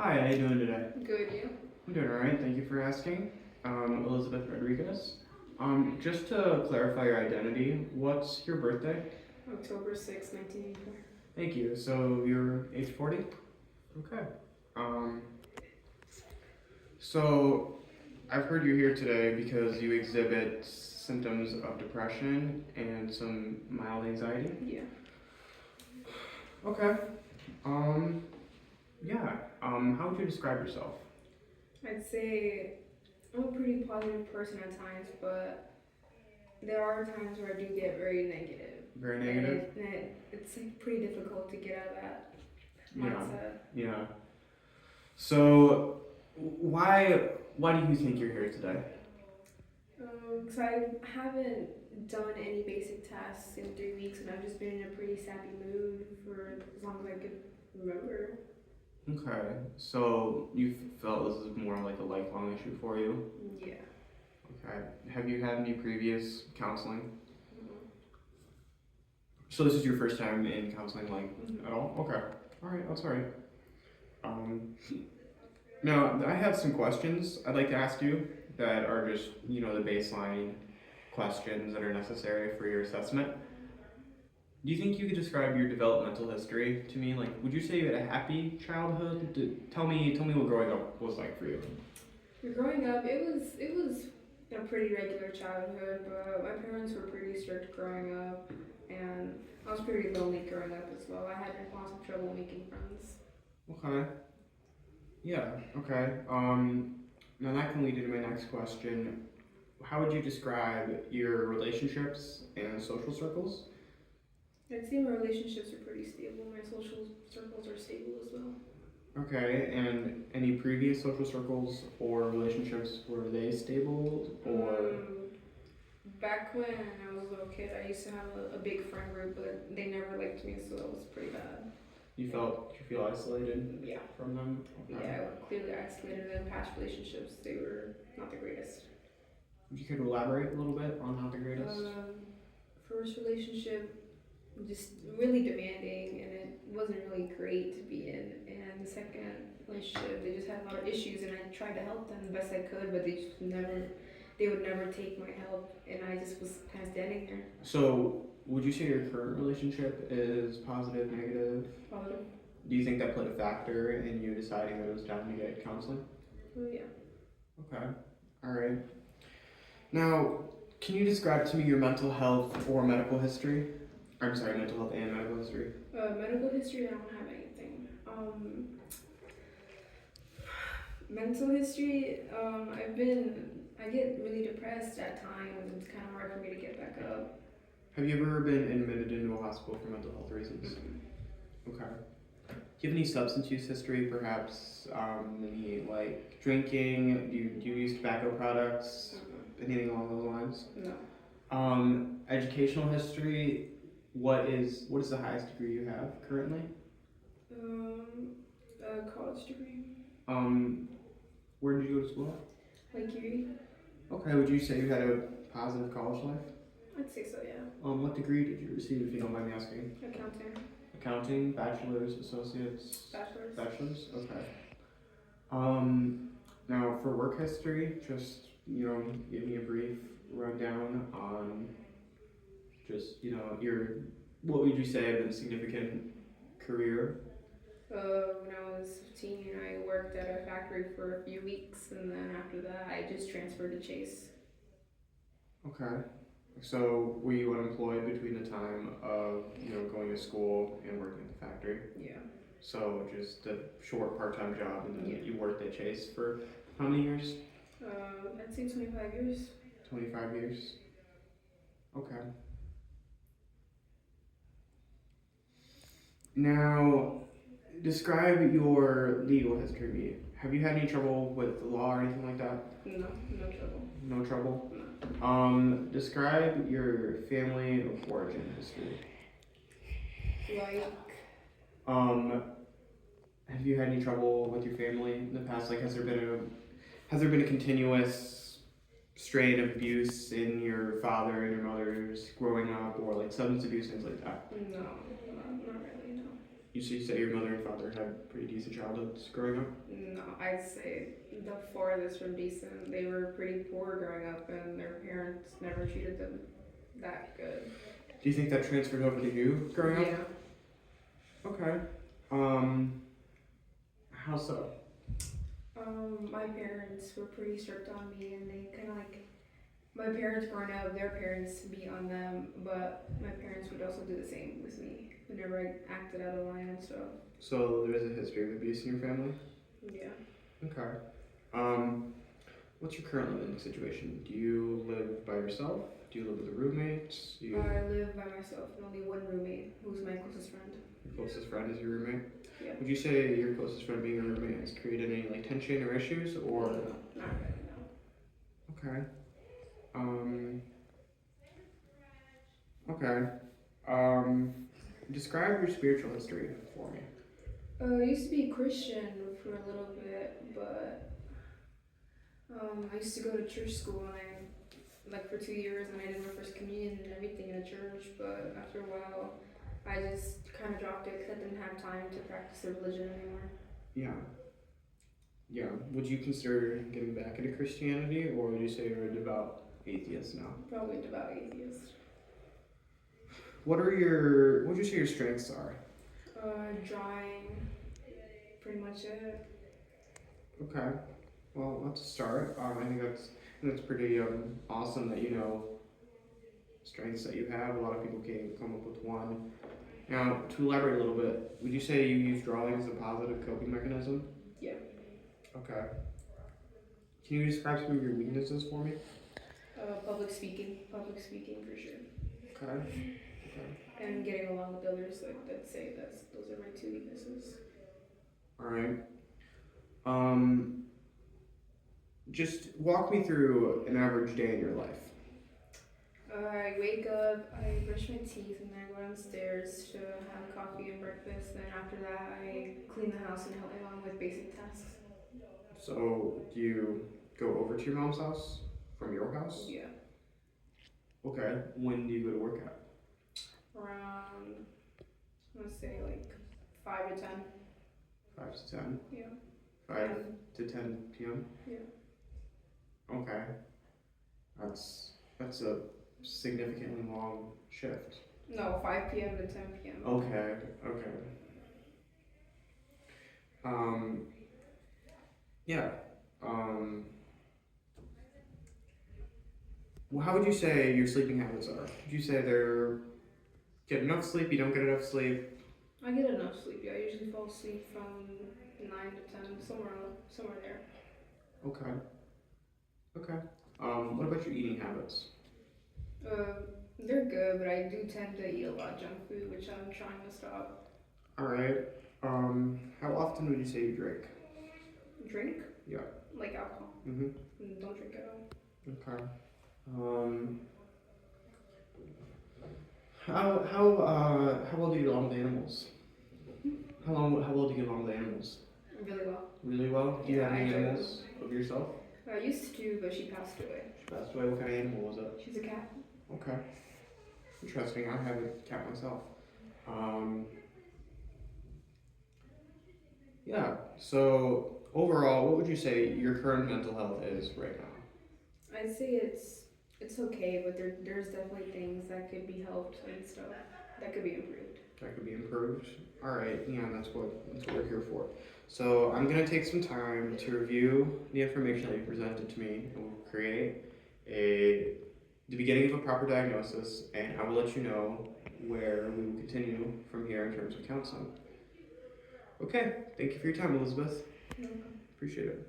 Hi, how you doing today? Good, you? I'm doing alright, thank you for asking. Elizabeth Rodriguez. Just to clarify your identity, what's your birthday? October 6, 1984. Thank you. So you're age 40? Okay. Um, so I've heard you're here today because you exhibit symptoms of depression and some mild anxiety. Yeah. Okay. Um, yeah. How would you describe yourself? I'd say I'm a pretty positive person at times, but there are times where I do get very negative. Very negative? It's like pretty difficult to get out of that Yeah. mindset. Yeah. So why do you think you're here today? So I haven't done any basic tasks in 3 weeks, and I've just been in a pretty sappy mood for as long as I could remember. Okay, so you felt this is more like a lifelong issue for you? Yeah. Okay. Have you had any previous counseling? Mhm. So this is your first time in counseling, like, Mhm. at all? Okay. All right, that's all right. Um, Now I have some questions I'd like to ask you that are just, the baseline questions that are necessary for your assessment. Do you think you could describe your developmental history to me? Like, would you say you had a happy childhood? Tell me what growing up was like for you. Growing up, it was a pretty regular childhood, but my parents were pretty strict growing up, and I was pretty lonely growing up as well. I had lots of trouble making friends. Okay. Yeah. Okay. Now that can lead into my next question. How would you describe your relationships and social circles? I'd say my relationships are pretty stable. My social circles are stable as well. Okay. And any previous social circles or relationships, were they stable or? Back when I was a little kid, I used to have a big friend group, but they never liked me, so that was pretty bad. Did you feel isolated Yeah. from them? Okay. Yeah, I was clearly isolated in past relationships. They were not the greatest. If you could elaborate a little bit on not the greatest. First relationship, just really demanding, and it wasn't really great to be in. And the second relationship, they just had a lot of issues, and I tried to help them the best I could, but they would never take my help, and I just was kind of standing there. So, would you say your current relationship is positive, negative? Positive. Do you think that played a factor in you deciding that it was time to get counseling? Oh yeah. Okay. All right. Now, can you describe to me your mental health or medical history? I'm sorry, mental health and medical history. Medical history, I don't have anything. Mental history, I get really depressed at times, and it's kind of hard for me to get back up. Have you ever been admitted into a hospital for mental health reasons? Okay. Do you have any substance use history, perhaps any like drinking? Do you use tobacco products? Anything along those lines? No. Educational history. What is the highest degree you have currently? A college degree. Where did you go to school? Lake Erie. Okay. Would you say you had a positive college life? I'd say so, yeah. What degree did you receive, if you don't mind me asking? Accounting. Accounting, bachelor's, associates. Bachelor's. Bachelor's. Okay. Now for work history, just give me a brief rundown on just what would you say have been a significant career? When I was 15, I worked at a factory for a few weeks, and then after that, I just transferred to Chase. Okay. So were you unemployed between the time of going to school and working at the factory? Yeah. So just a short part-time job, and then Yeah. you worked at Chase for how many years? I'd say 25 years. 25 years. Okay. Now, describe your legal history to me. Have you had any trouble with the law or anything like that? No, no trouble. No trouble? No. Describe your family of origin history. Like, have you had any trouble with your family in the past? Like, has there been a continuous strain of abuse in your father and your mother's growing up, or like substance abuse, things like that? no, not really, no. You say your mother and father had pretty decent childhoods growing up? No, I'd say the farthest from decent. They were pretty poor growing up, and their parents never treated them that good. Do you think that transferred over to you growing up? Yeah. Okay. How so? My parents were pretty strict on me, and they kind of like my parents growing up. Their parents beat on them, but my parents would also do the same with me whenever I acted out of line and stuff. So there is a history of abuse in your family? Yeah. Okay. What's your current living situation? Do you live by yourself? Do you live with a roommate? Do you... I live by myself and only one roommate, who's my closest friend. Your closest friend is your roommate? Yeah. Would you say your closest friend being a roommate has created any like tension or issues, or? No, not really, no. Okay. Okay. Describe your spiritual history for me. I used to be a Christian for a little bit, but I used to go to church school and for 2 years, and I did my first communion and everything in the church, but after a while I just kind of dropped it because I didn't have time to practice the religion anymore. Yeah. Yeah. Would you consider getting back into Christianity, or would you say you're a devout atheist now? Probably a devout atheist. What would you say your strengths are? Drawing, pretty much it. Okay. Well, let's start. I think that's pretty awesome that you know strengths that you have. A lot of people can't come up with one. Now, to elaborate a little bit, would you say you use drawing as a positive coping mechanism? Yeah. Okay. Can you describe some of your weaknesses for me? Public speaking for sure. Okay. And getting along with others, I'd say those are my two weaknesses. All right. Just walk me through an average day in your life. I wake up, I brush my teeth, and then I go downstairs to have coffee and breakfast. Then after that, I clean the house and help my mom with basic tasks. So, do you go over to your mom's house from your house? Yeah. Okay. When do you go to work at? Around, let's say 5 to 10. 5 to 10? Yeah. 5 to 10 p.m.? Yeah. Okay. That's a significantly long shift. No, 5 p.m. to 10 p.m. Okay. Yeah. Well, how would you say your sleeping habits are? Would you say they're get enough sleep, you don't get enough sleep? I get enough sleep. Yeah, I usually fall asleep from 9 to 10, somewhere there. Okay. What about your eating habits? They're good, but I do tend to eat a lot of junk food, which I'm trying to stop. All right. How often would you say you drink? Drink? Yeah. Like alcohol. Mhm. Don't drink at all. Okay. How well do you get along with animals? How well do you get along with animals? Really well. Really well. Do you have Yeah, any I do. animals of yourself? I used to, but she passed away. She passed away. What kind of animal was it? She's a cat. Okay. Interesting. I have a cat myself. Yeah. So overall, what would you say your current mental health is right now? I'd say it's okay, but there's definitely things that could be helped and stuff that could be improved. That could be improved. All right. Yeah, that's what we're here for. So I'm gonna take some time to review the information that you presented to me, and we'll create the beginning of a proper diagnosis, and I will let you know where we will continue from here in terms of counseling. Okay. Thank you for your time, Elizabeth. No problem. Appreciate it.